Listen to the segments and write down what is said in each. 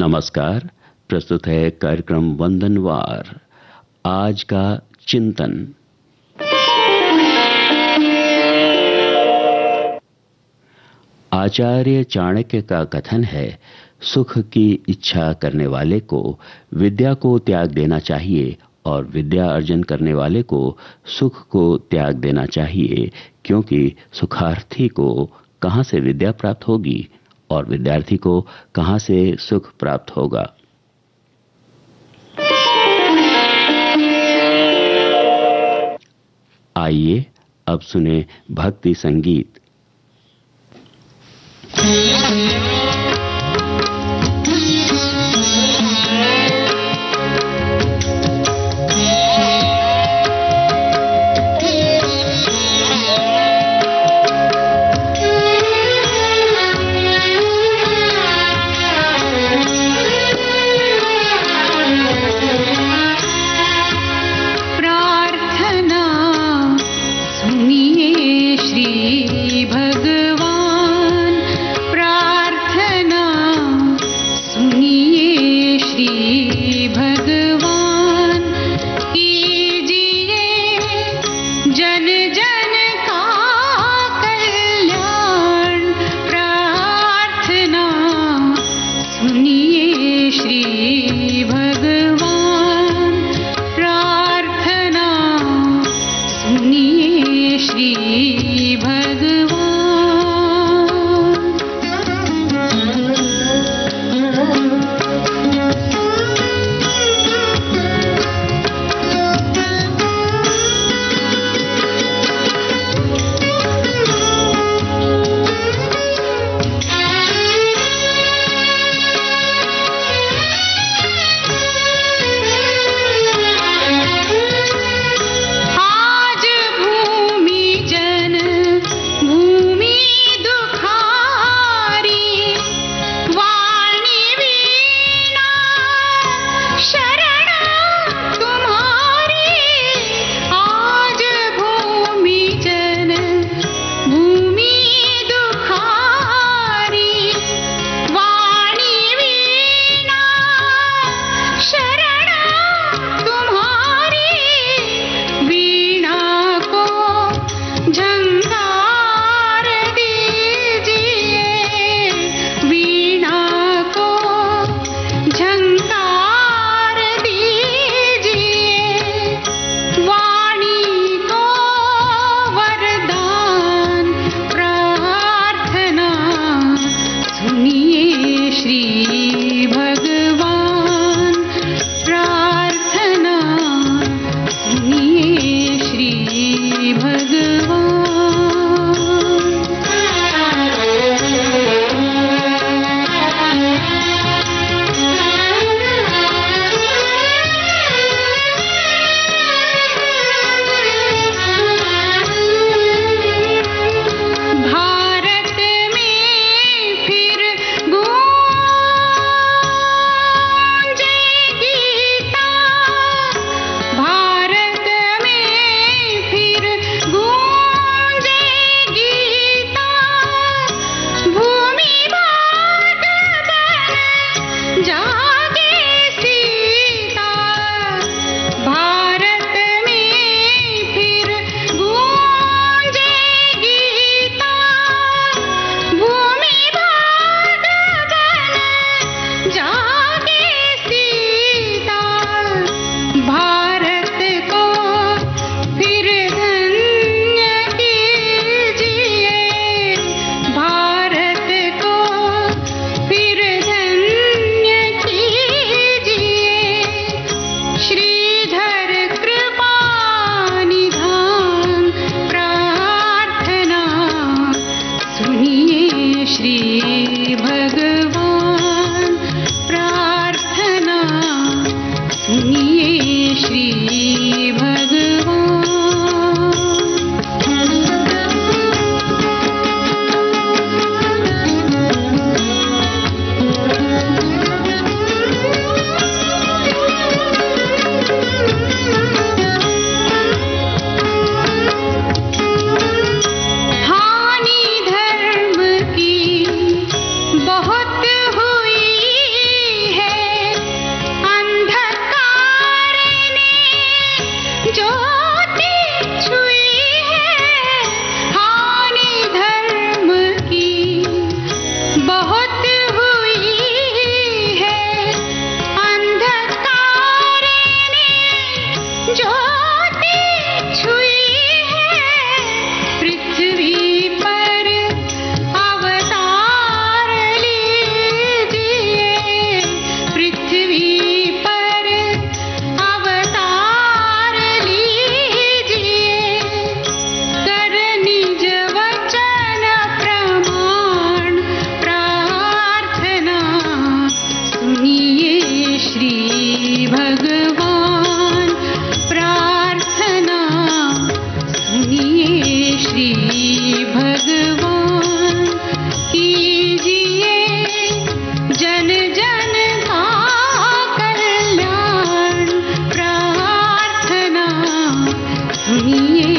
नमस्कार। प्रस्तुत है कार्यक्रम वंदनवार। आज का चिंतन। आचार्य चाणक्य का कथन है, सुख की इच्छा करने वाले को विद्या को त्याग देना चाहिए और विद्या अर्जन करने वाले को सुख को त्याग देना चाहिए, क्योंकि सुखार्थी को कहां से विद्या प्राप्त होगी और विद्यार्थी को कहां से सुख प्राप्त होगा। आइए अब सुने भक्ति संगीत। सुनिए श्री भगवान प्रार्थना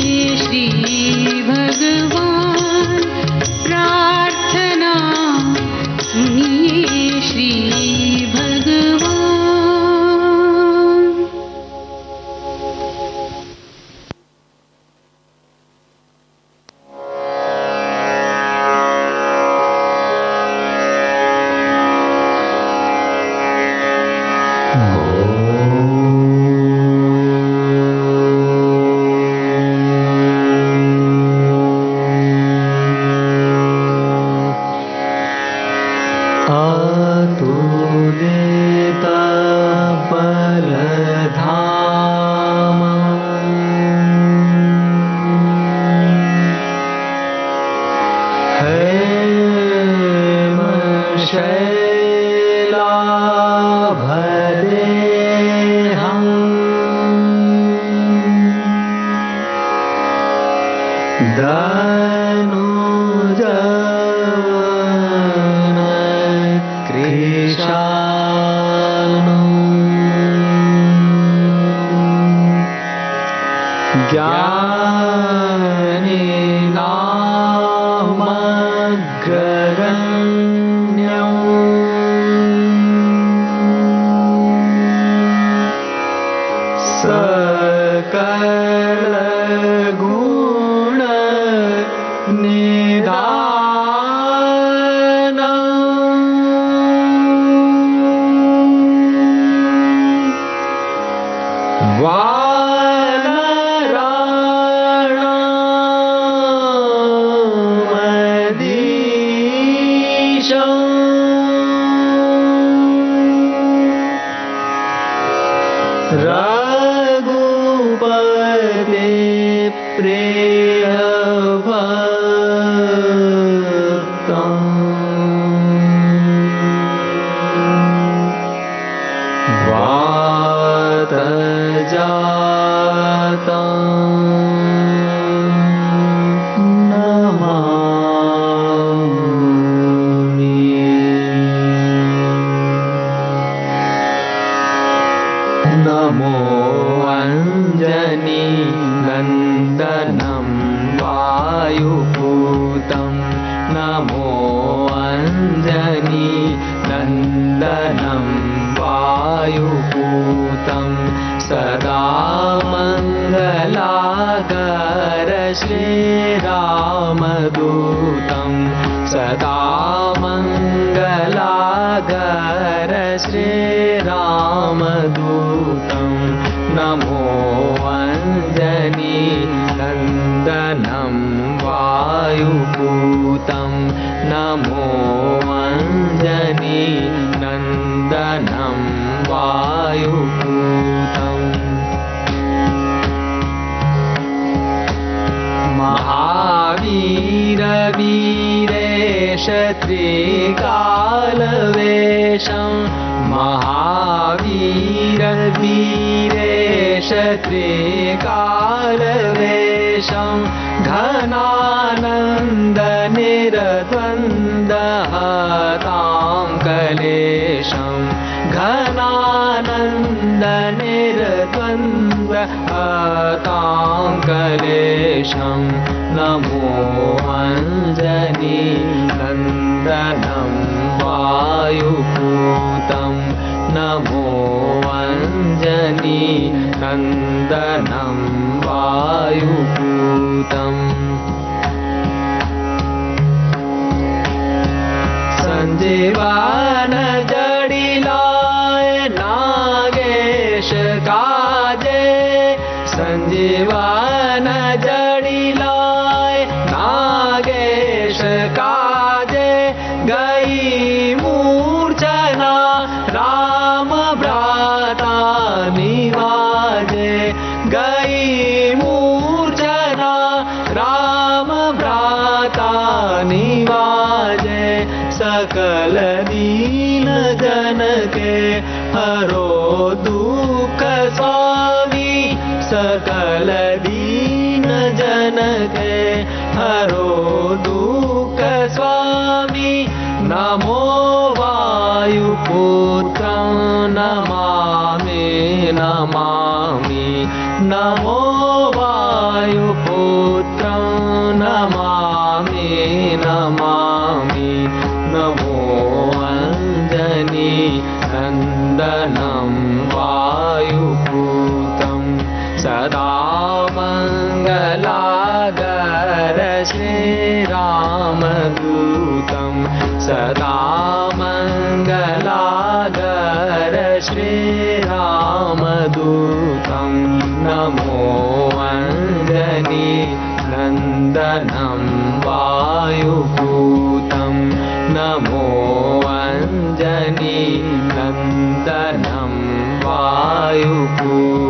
श्री भगवान, प्रार्थना सुनिए श्री भगवान। नमो अञ्जनी नन्दनं वायुपूतं, नमो अञ्जनी नन्दनं वायुपूतं, सदा मङ्गलाकर श्रीरामदूतं, सदा मङ्गलाकर श्रीरामदूतं, नमो अञ्जनी नन्दनं वायुपूतं, नमो अञ्जनी नन्दनं वायुपूतम्। महावीर वीरेश त्रिकालवेशं, महावीर वीरेश त्रिकालवेशं, घनानन्द निर्द्वन्द्वहतां कलेशं, घनानन्द निर्द्वन्द्वहतां कलेशं, नमो अञ्जनी नन्दनं वायुपूतं, नमो अञ्जनी नन्दनं वायुपूतम्। संजीवन जडिलाय नागेश काजे, संजीवन जडिलाय नागेश काजे, गई मूर्छना राम भ्राता निवाजे, गई मूर्छना राम भ्राता निवाजे, सकल दीन जन के हरो दुख स्वामी, सकल दीन जन के हरो दुख स्वामी, नमो वायुपुत्रं नमामि नमामि, नमो वायुपुत्रं श्रीरामदूतं सदा मङ्गलागर श्रीरामदूतं नमो अञ्जनी नन्दनं वायुपूतं नमो अञ्जनी नन्दनं वायुपूतम्।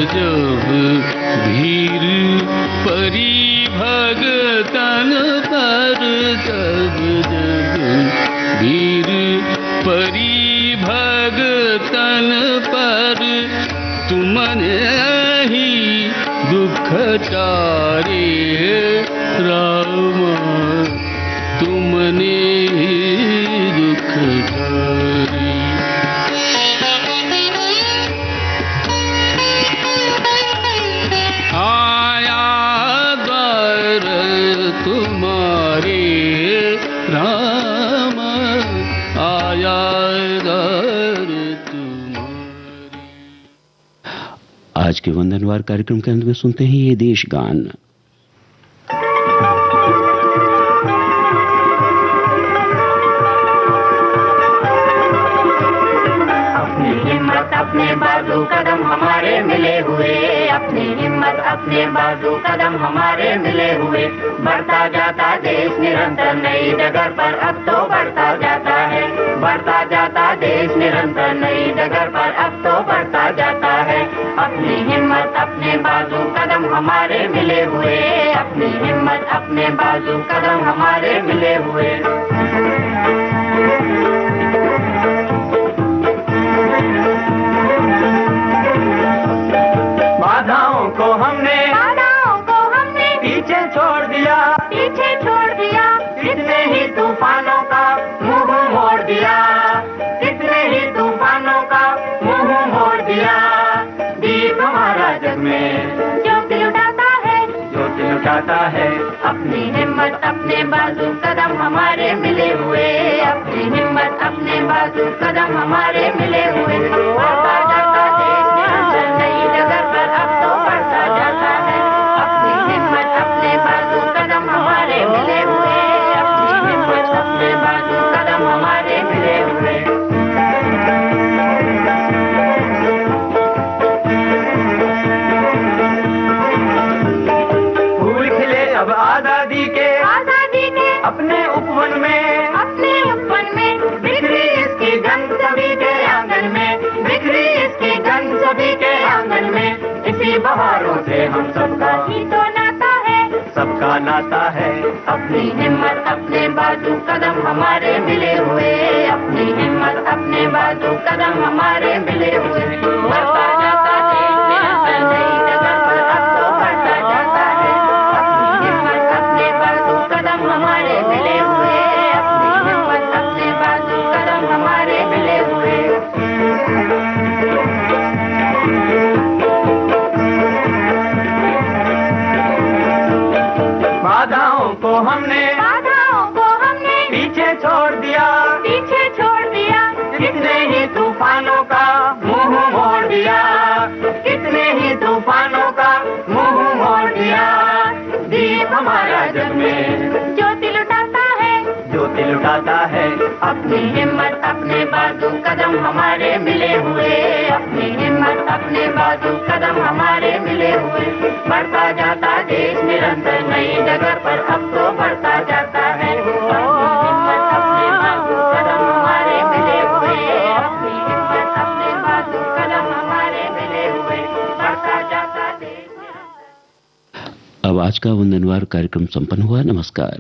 जब भीर परी भगतन पर, जब जब भीर परी भगतन पर, तुमने ही दुख टारे राम, तुमने ही दुख टारे। आया द्वार तुम्हारे राम, आया द्वार तुम्हारे। आज के वंदनवार कार्यक्रम के अंत में सुनते हैं ये देश गान। अपने बाजू कदम हमारे मिले हुए, अपनी हिम्मत अपने बाजू कदम हमारे मिले हुए, बढ़ता जाता देश निरंतर नई डगर पर, अब तो बढ़ता जाता है, बढ़ता जाता देश निरंतर नई डगर पर, अब तो बढ़ता जाता है। अपनी हिम्मत अपने बाजू कदम हमारे मिले हुए, अपनी हिम्मत अपने बाजू कदम हमारे मिले हुए। बाधाओं को हमने पीछे छोड़ दिया, पीछे छोड़ दिया, कितने ही तूफानों का मुंह मोड़ दिया, कितने ही तूफानों का मुंह मोड़ दिया। दीप हमारा जग में ज्योति लुटाता है, ज्योति लुटाता है। अपनी हिम्मत अपने बाजू कदम हमारे मिले हुए, अपनी हिम्मत अपने बाजू कदम हमारे मिले हुए, बढ़ता जाता देश निरंतर नई डगर पर, अब तो बढ़ता जाता है। अपनी हिम्मत अपने बाजू कदम हमारे मिले हुए, अपनी हिम्मत अपने बाजू कदम हमारे मिले हुए। फूल खिले अब आजादी के अपने उपवन में, अपने उपवन में, बिखरी इसकी गंध सभी के आंगन में, बिखरी इसकी गंध सभी के आंगन में। इसी बहारों से हम सबका ही तो नाता है, सबका नाता है। अपनी हिम्मत अपने बाजू कदम हमारे मिले हुए, अपनी हिम्मत अपने बाजू कदम हमारे मिले हुए, बढ़ता जाता देश निरंतर नई डगर पर, अब तो बढ़ता जाता है। अपनी हिम्मत अपने बाजू कदम हमारे मिले हुए, अपनी हिम्मत अपने बाजू कदम हमारे मिले हुए। बाधाओं को हमने पीछे छोड़ दिया, पीछे छोड़ दिया, कितने ही तूफानों का मुंह मोड़ दिया, कितने ही तूफानों का मुंह मोड़ दिया। दीप हमारा जग में ज्योति लुटाता है, ज्योति लुटाता है। अपनी हिम्मत अपने बाजू कदम हमारे मिले हुए, अपनी हिम्मत अपने बाजू कदम हमारे मिले हुए, बढ़ता जाता देश निरंतर नई डगर पर, अब तो बढ़ता जाता है। अपनी हिम्मत अपने बाजू कदम हमारे मिले हुए, अपनी हिम्मत अपने बाजू कदम हमारे मिले हुए, बढ़ता जाता देश निरंतर। अब आज का वंदनवार कार्यक्रम संपन्न हुआ। नमस्कार।